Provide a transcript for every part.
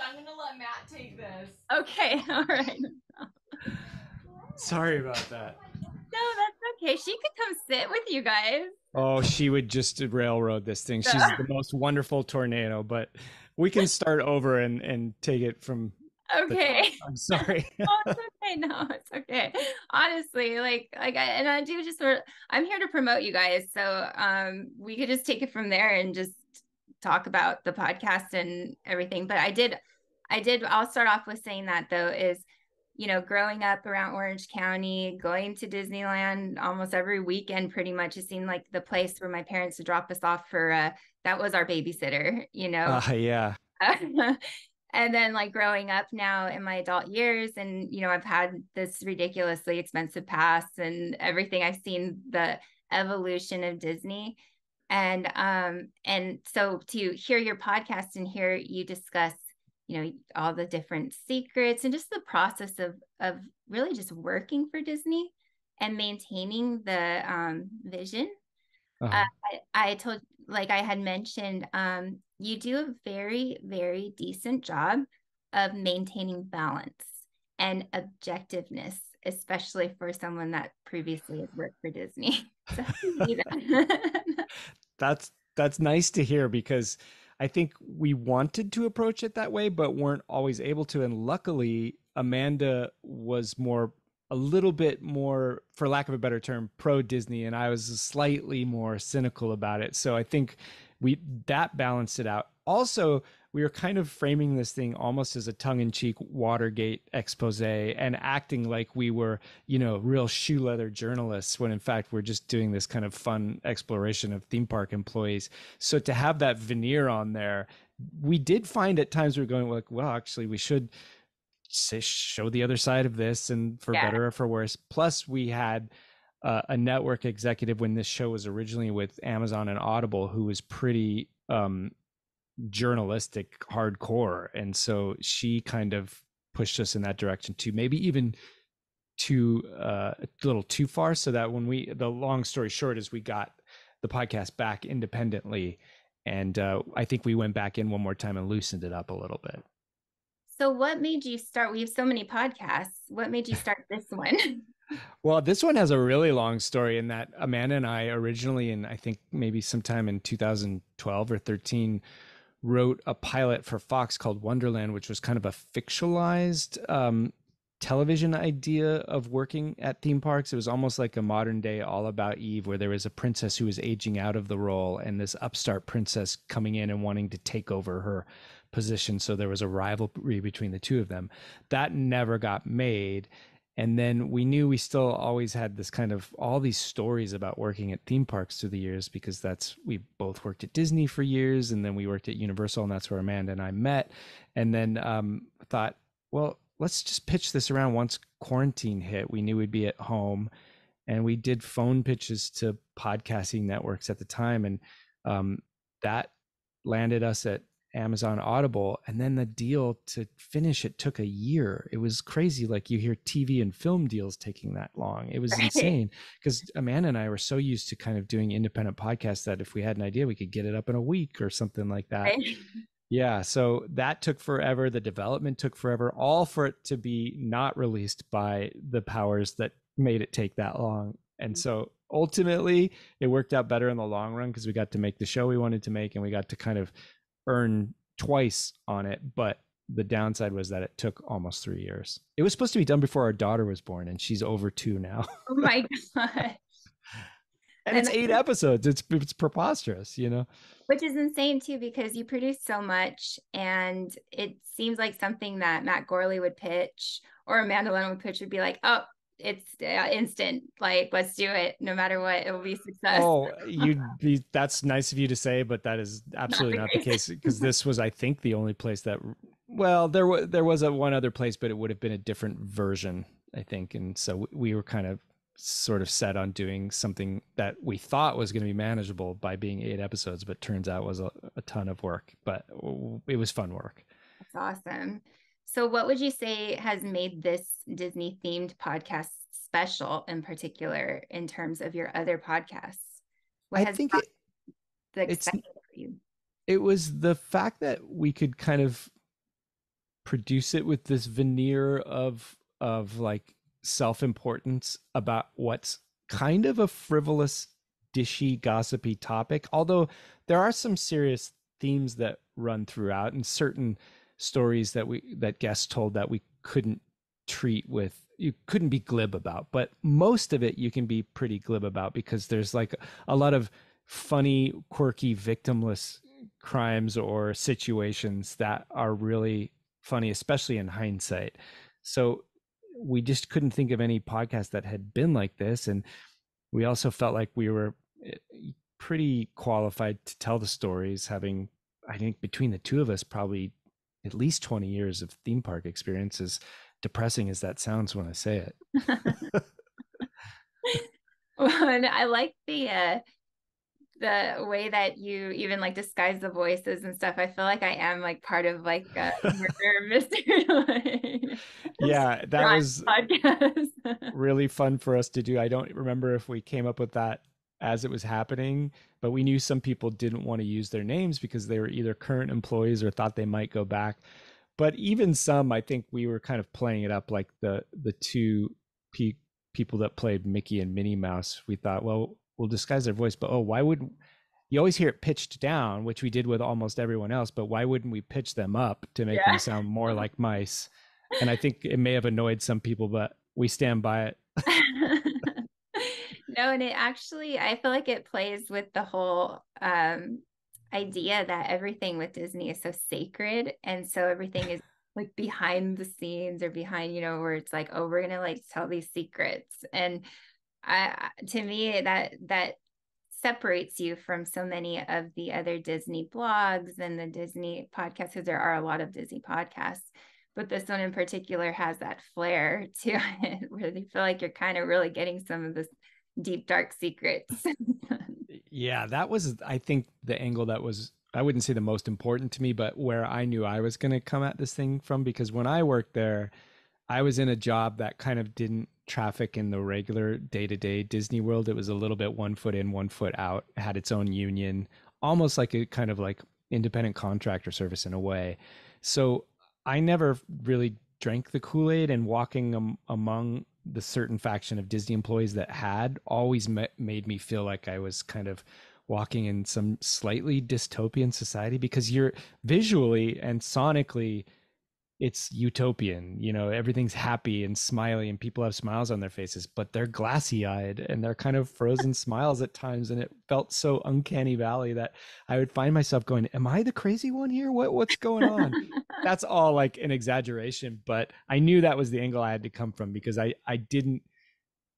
I'm gonna let Matt take this. Okay, all right. Sorry about that. No, that's okay. She could come sit with you guys. Oh, she would just railroad this thing. So, She's the most wonderful tornado, but we can start over and take it from the top. okay. I'm sorry. Oh, it's okay. No, it's okay. Honestly, and I do just sort of, I'm here to promote you guys. So, we could just take it from there and just talk about the podcast and everything. But I'll start off with saying that though is, growing up around Orange County, going to Disneyland almost every weekend, pretty much, it seemed like the place where my parents would drop us off that was our babysitter. Yeah. And then like growing up now in my adult years and I've had this ridiculously expensive pass and everything. I've seen the evolution of Disney. And so to hear your podcast and hear you discuss all the different secrets and just the process of really just working for Disney and maintaining the vision. Uh-huh. I told, like I had mentioned, you do a very, very decent job of maintaining balance and objectiveness, especially for someone that previously had worked for Disney. So That's nice to hear because I think we wanted to approach it that way, but weren't always able to. And luckily, Amanda was a little bit more, for lack of a better term, pro Disney, and I was slightly more cynical about it. So I think that balanced it out. Also, we were kind of framing this thing almost as a tongue-in-cheek Watergate expose and acting like we were, real shoe leather journalists when in fact we're just doing this kind of fun exploration of theme park employees. So to have that veneer on there, we did find at times we were going like, well, actually we should show the other side of this, and for better or for worse. Plus we had a network executive when this show was originally with Amazon and Audible who was pretty journalistic hardcore, and so she kind of pushed us in that direction too, maybe even a little too far, so that when the long story short is we got the podcast back independently, and I think we went back in one more time and loosened it up a little bit. So what made you start? We have so many podcasts. What made you start this one? Well, this one has a really long story in that Amanda and I originally, in I think maybe sometime in 2012 or 13, wrote a pilot for Fox called Wonderland, which was kind of a fictionalized television idea of working at theme parks. It was almost like a modern day All About Eve, where there was a princess who was aging out of the role and this upstart princess coming in and wanting to take over her position. So there was a rivalry between the two of them. That never got made. And then we knew we still always had this kind of all these stories about working at theme parks through the years, because we both worked at Disney for years, and then we worked at Universal, and that's where Amanda and I met. And then thought, well, let's just pitch this around. Once quarantine hit, we knew we'd be at home, and we did phone pitches to podcasting networks at the time. And that landed us at Amazon Audible, and then the deal to finish it took a year. It was crazy. Like, you hear TV and film deals taking that long. It was insane, because Amanda and I were so used to kind of doing independent podcasts that if we had an idea, we could get it up in a week or something like that. Right. Yeah. So that took forever. The development took forever, all for it to be not released by the powers that made it take that long. And so ultimately it worked out better in the long run, because we got to make the show we wanted to make, and we got to kind of earn twice on it. But the downside was that it took almost 3 years. It was supposed to be done before our daughter was born, and she's over 2 now. Oh my God. And it's 8 episodes. It's preposterous, Which is insane too, because you produce so much, and it seems like something that Matt Gourley would pitch or Amanda Lund would pitch would be like, oh, it's instant. Like, let's do it. No matter what, it will be success. Oh, that's nice of you to say, but that is absolutely not the case, because this was, I think, the only place that, well, there was one other place, but it would have been a different version, I think. And so we were kind of sort of set on doing something that we thought was going to be manageable by being 8 episodes, but turns out was a ton of work, but it was fun work. That's awesome. So what would you say has made this Disney themed podcast special in particular in terms of your other podcasts? What I think the excitement for you? It was the fact that we could kind of produce it with this veneer of like self-importance about what's kind of a frivolous, dishy, gossipy topic. Although there are some serious themes that run throughout, and certain stories that guests told that we couldn't treat with you couldn't be glib about, but most of it you can be pretty glib about because there's like a lot of funny, quirky, victimless crimes or situations that are really funny, especially in hindsight. So we just couldn't think of any podcast that had been like this. And we also felt like we were pretty qualified to tell the stories, having, I think, between the two of us, probably at least 20 years of theme park experiences, depressing as that sounds when I say it. Well, and I like the way that you even like disguise the voices and stuff. I feel like I am like part of like a murder mystery like, yeah, that was podcast. really fun for us to do. I don't remember if we came up with that as it was happening, but we knew some people didn't want to use their names because they were either current employees or thought they might go back. But even some, I think we were kind of playing it up, like the two people that played Mickey and Minnie Mouse. We thought, well, we'll disguise their voice, but why would you always hear it pitched down, which we did with almost everyone else, but why wouldn't we pitch them up to make them sound more like mice? And I think it may have annoyed some people, but we stand by it. No, and it actually, I feel like it plays with the whole idea that everything with Disney is so sacred. And so everything is like behind the scenes or behind, where it's like, oh, we're going to like tell these secrets. And to me, that separates you from so many of the other Disney blogs and the Disney podcasts, because there are a lot of Disney podcasts. But this one in particular has that flair to it where they feel like you're kind of really getting some of this deep, dark secrets. Yeah, that was, I think, the angle that was, I wouldn't say the most important to me, but where I knew I was going to come at this thing from, because when I worked there, I was in a job that kind of didn't traffic in the regular day-to-day Disney world. It was a little bit 1 foot in, 1 foot out. It had its own union, almost like a kind of like independent contractor service in a way. So I never really drank the Kool-Aid, and walking among the certain faction of Disney employees that had always made me feel like I was kind of walking in some slightly dystopian society, because you're visually and sonically, it's utopian. Everything's happy and smiley and people have smiles on their faces, but they're glassy eyed and they're kind of frozen smiles at times. And it felt so uncanny valley that I would find myself going, am I the crazy one here? What's going on? That's all like an exaggeration, but I knew that was the angle I had to come from, because I didn't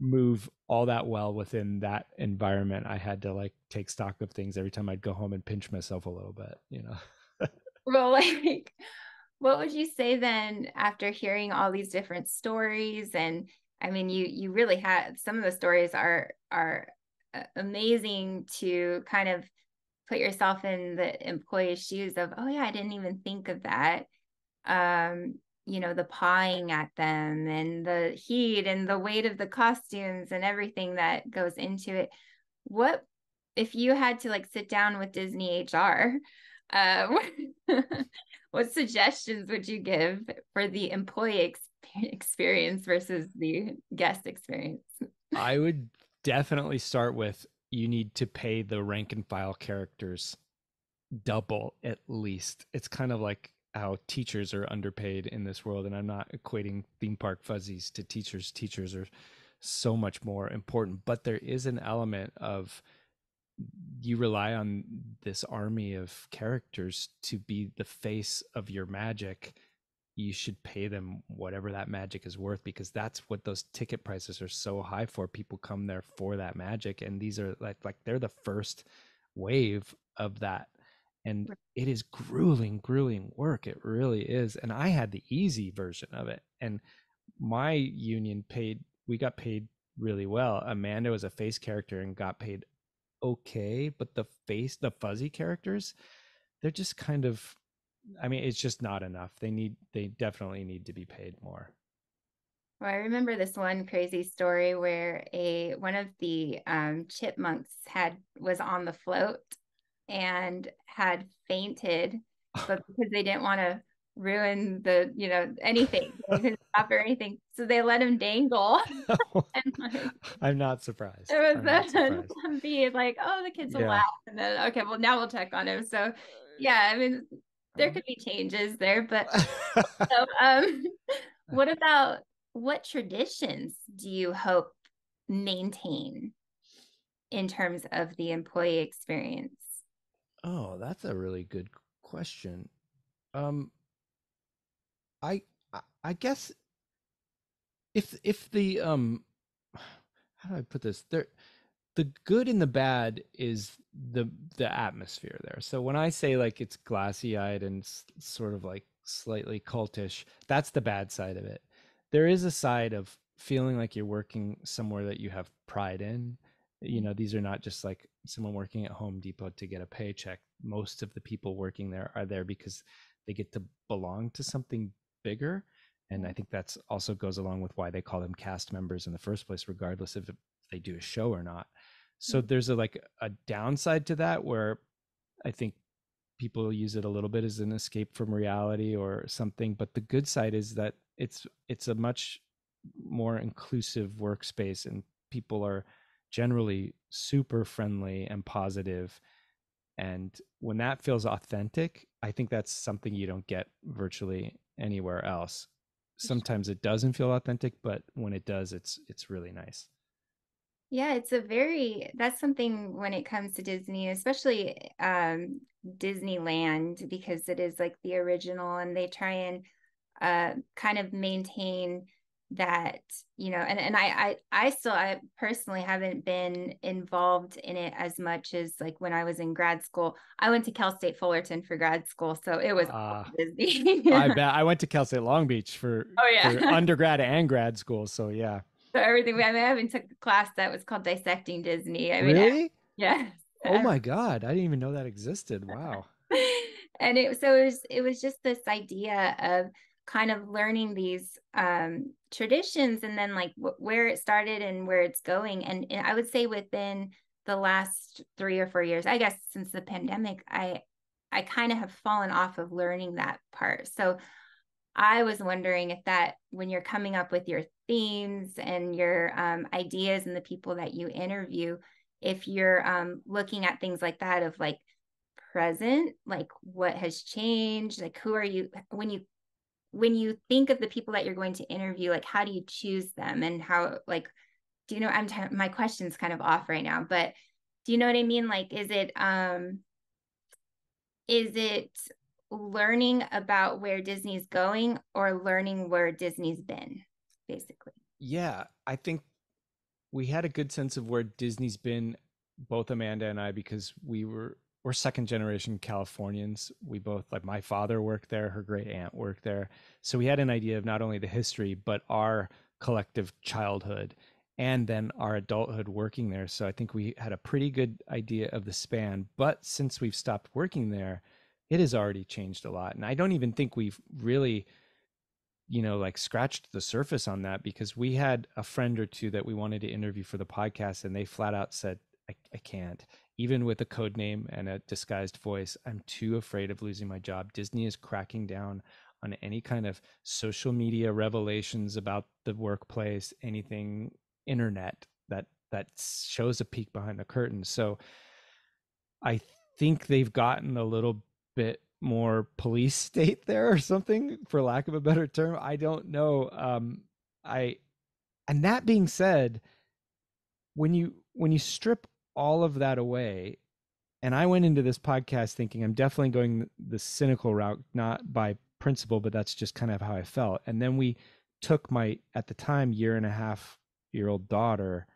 move all that well within that environment. I had to like take stock of things every time I'd go home and pinch myself a little bit. Well, like, what would you say then after hearing all these different stories? And I mean, you really had, some of the stories are amazing to kind of put yourself in the employee's shoes of, oh yeah, I didn't even think of that. The pawing at them and the heat and the weight of the costumes and everything that goes into it. What if you had to like sit down with Disney HR? What suggestions would you give for the employee experience versus the guest experience? I would definitely start with, you need to pay the rank and file characters double at least. It's kind of like how teachers are underpaid in this world, and I'm not equating theme park fuzzies to teachers. Teachers are so much more important, but there is an element of, you rely on this army of characters to be the face of your magic. You should pay them whatever that magic is worth, because that's what those ticket prices are so high for. People come there for that magic, and these are like they're the first wave of that. And it is grueling work. It really is. And I had the easy version of it, and my union we got paid really well. Amanda was a face character and got paid okay, but the fuzzy characters, they're just kind of, I mean, it's just not enough. They definitely need to be paid more. Well, I remember this one crazy story where one of the chipmunks was on the float and had fainted, but because they didn't want to ruin the, anything. They couldn't stop or anything. So they let him dangle. And like, I'm not surprised. it I'm not was surprised. then be like, oh, the kids will Yeah. laugh. And then, okay, well, now we'll check on him. So yeah, I mean, there could be changes there, but so what about, what traditions do you hope maintain in terms of the employee experience? Oh, that's a really good question. Um, I I guess if the how do I put this? The good and the bad is the atmosphere there. So when I say like it's glassy-eyed and sort of like slightly cultish, that's the bad side of it. There is a side of feeling like you're working somewhere that you have pride in. These are not just like someone working at Home Depot to get a paycheck. Most of the people working there are there because they get to belong to something bigger. And I think that's also goes along with why they call them cast members in the first place, regardless if they do a show or not. So there's a downside to that where I think people use it a little bit as an escape from reality or something. But the good side is that it's a much more inclusive workspace, and people are generally super friendly and positive. And when that feels authentic, I think that's something you don't get virtually anywhere else. Sometimes it doesn't feel authentic, but when it does, it's really nice. Yeah, that's something when it comes to Disney, especially Disneyland, because it is like the original and they try and kind of maintain that, and I personally haven't been involved in it as much as like when I was in grad school. I went to Cal State Fullerton for grad school, so it was all Disney. I bet. I went to Cal State Long Beach for Oh yeah, for undergrad and grad school, so yeah. so everything. I mean, I even took a class that was called Dissecting Disney. I mean, Really? yes. Oh my God, I didn't even know that existed. Wow. And it was just this idea of kind of learning these traditions, and then like where it started and where it's going. And I would say within the last 3 or 4 years, I guess since the pandemic, I kind of have fallen off of learning that part. So I was wondering if that, when you're coming up with your themes and your ideas and the people that you interview, if you're looking at things like that, of like present, like what has changed, like who are you, when you think of the people that you're going to interview, like how do you choose them, and how, like, do you know, my question's kind of off right now, but do you know what I mean? Like, is it learning about where Disney's going, or learning where Disney's been, basically? Yeah, I think we had a good sense of where Disney's been, both Amanda and I, because we're second generation Californians. We both, like, my father worked there, her great aunt worked there. So we had an idea of not only the history, but our collective childhood and then our adulthood working there. So I think we had a pretty good idea of the span. But since we've stopped working there, it has already changed a lot. And I don't even think we've really, like, scratched the surface on that, because we had a friend or two that we wanted to interview for the podcast, and they flat out said, I can't. Even with a code name and a disguised voice, I'm too afraid of losing my job. Disney is cracking down on any kind of social media revelations about the workplace, anything internet that shows a peek behind the curtain. So I think they've gotten a little bit more police state there or something, for lack of a better term. I don't know. I And that being said, when you strip all of that away, and I went into this podcast thinking I'm definitely going the cynical route, not by principle, but that's just kind of how I felt. And then we took my, at the time, 1.5-year-old daughter,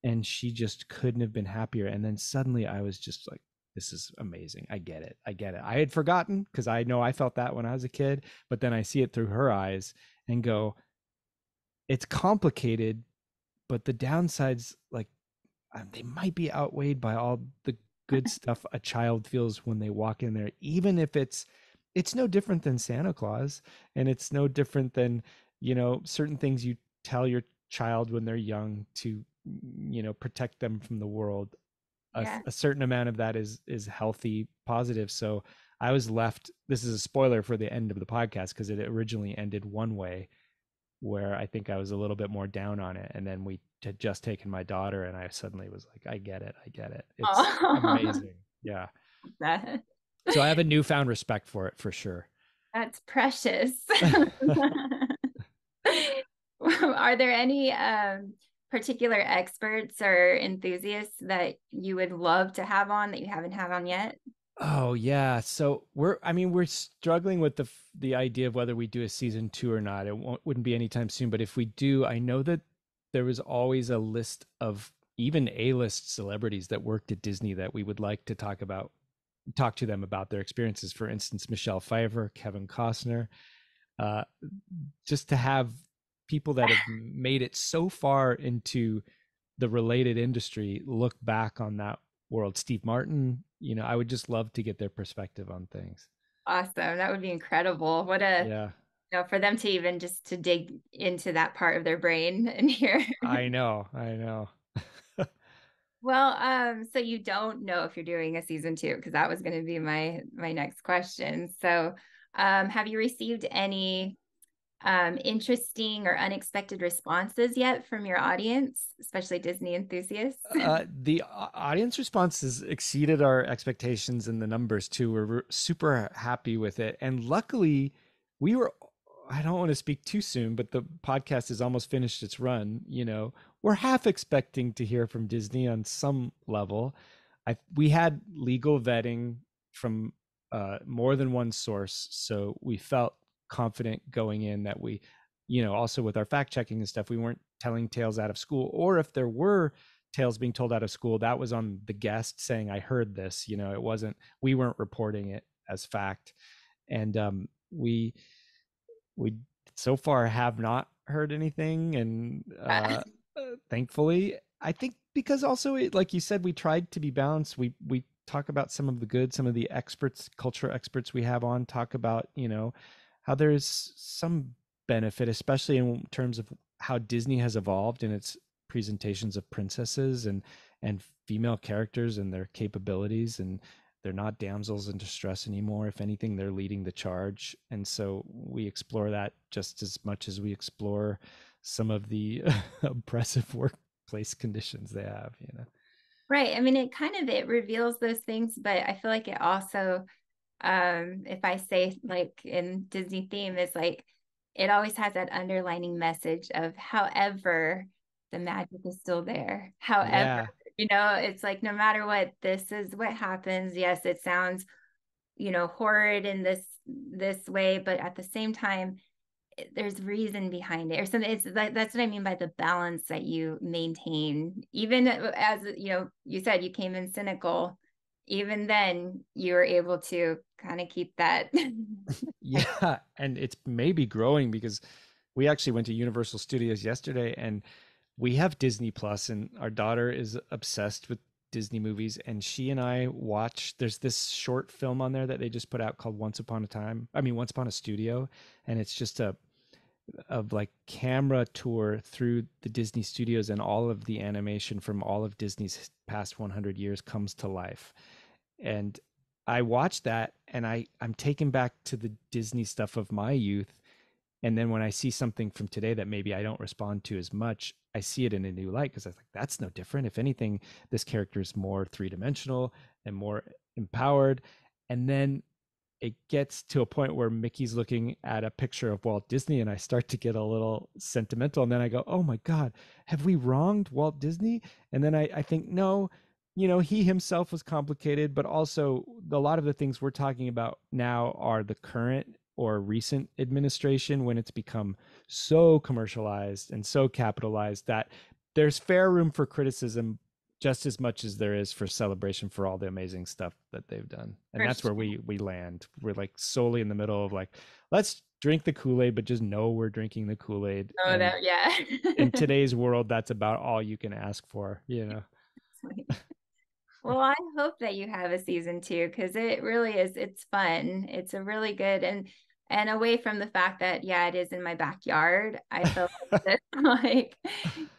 and she just couldn't have been happier. And then suddenly I was just like, this is amazing. I get it. I had forgotten, because I know I felt that when I was a kid, but then I see it through her eyes and go, it's complicated, but the downsides, like, they might be outweighed by all the good stuff a child feels when they walk in there, even if it's no different than Santa Claus, and it's no different than, certain things you tell your child when they're young to, protect them from the world. Yeah. A certain amount of that is healthy, positive. So I was left, this is a spoiler for the end of the podcast, because it originally ended one way where I think I was a little bit more down on it. And then we had just taken my daughter and I suddenly was like, I get it. It's amazing. Yeah. That, So I have a newfound respect for it for sure. that's precious. Are there any particular experts or enthusiasts that you would love to have on that you haven't had on yet? Oh yeah. So we're struggling with the idea of whether we do a season 2 or not. Wouldn't be anytime soon, but if we do, I know that there was always a list of even A-list celebrities that worked at Disney that we would like to talk to them about their experiences. For instance, Michelle Pfeiffer, Kevin Costner, just to have people that have made it so far into the related industry look back on that world. Steve Martin, I would just love to get their perspective on things. Awesome. That would be incredible. Yeah, for them to even just to dig into that part of their brain and hear. I know. Well, so you don't know if you're doing a season 2, because that was going to be my next question. So, have you received any interesting or unexpected responses yet from your audience, especially Disney enthusiasts? The audience responses exceeded our expectations, and the numbers too. We're super happy with it. And luckily, I don't want to speak too soon, but the podcast has almost finished its run. We're half expecting to hear from Disney on some level. We had legal vetting from more than one source, so we felt confident going in that we, also with our fact checking and stuff, we weren't telling tales out of school, or if there were tales being told out of school, that was on the guest saying, I heard this. We weren't reporting it as fact. And we so far have not heard anything, and thankfully, I think, because also, like you said, we tried to be balanced. We talk about some of the good, some of the culture experts we have on, talk about how there's some benefit, especially in terms of how Disney has evolved in its presentations of princesses and female characters and their capabilities, and they're not damsels in distress anymore. If anything, they're leading the charge. And so we explore that just as much as we explore some of the oppressive workplace conditions they have, Right. I mean, it reveals those things, but I feel like it also, if I say like in Disney theme, is like it always has that underlining message of however the magic is still there. However, Yeah. it's like no matter what, this is what happens. Yes, it sounds, horrid in this way, but at the same time, there's reason behind it, or something. It's like, that's what I mean by the balance that you maintain, even as you said you came in cynical. Even then, you were able to kind of keep that. Yeah, and it's maybe growing, because we actually went to Universal Studios yesterday, and we have Disney Plus, and our daughter is obsessed with Disney movies, and she and I there's this short film on there that they just put out called Once Upon a Studio, and it's just a like camera tour through the Disney studios, and all of the animation from all of Disney's past 100 years comes to life. And I watched that, and I'm taken back to the Disney stuff of my youth. And then when I see something from today that maybe I don't respond to as much, I see it in a new light, because I was like, that's no different. If anything, this character is more three-dimensional and more empowered. And then it gets to a point where Mickey's looking at a picture of Walt Disney, and I start to get a little sentimental. And then I go, oh my God, have we wronged Walt Disney? And then I think, no, he himself was complicated, but also a lot of the things we're talking about now are the current or recent administration, when it's become so commercialized and so capitalized that there's fair room for criticism just as much as there is for celebration for all the amazing stuff that they've done. And that's where we land. We're like solely in the middle of like, let's drink the Kool-Aid, but just know we're drinking the Kool-Aid. Oh, and yeah. in today's world, that's about all you can ask for, Well, I hope that you have a season 2, because it really is. It's fun. It's a really good, and away from the fact that, yeah, it is in my backyard, I feel like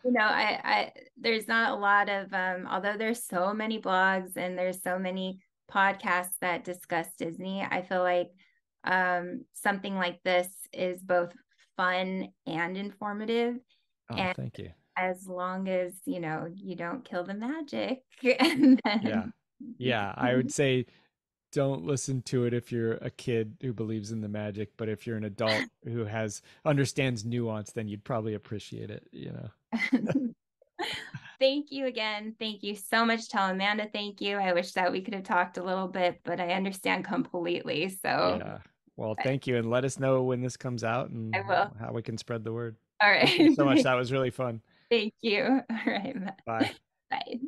I there's not a lot of although there's so many blogs and there's so many podcasts that discuss Disney. I feel like something like this is both fun and informative. Oh, And thank you. as long as, you know, you don't kill the magic, and then Yeah, I would say don't listen to it if you're a kid who believes in the magic, but if you're an adult who understands nuance, then you'd probably appreciate it, you know. Thank you again. Thank you so much. Tell Amanda thank you. I wish that we could have talked a little bit, but I understand completely. So Yeah. Well, thank you. And let us know when this comes out I and will. how we can spread the word. All Thank you right. so much. That was really fun. Thank you. All right. Bye. Bye.